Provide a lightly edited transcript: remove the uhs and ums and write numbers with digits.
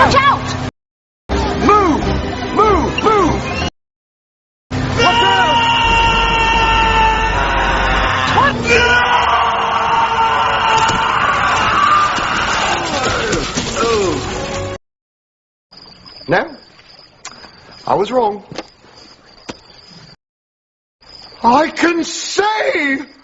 Watch out! Move! Move! Move! What's that? No, I was wrong. I can save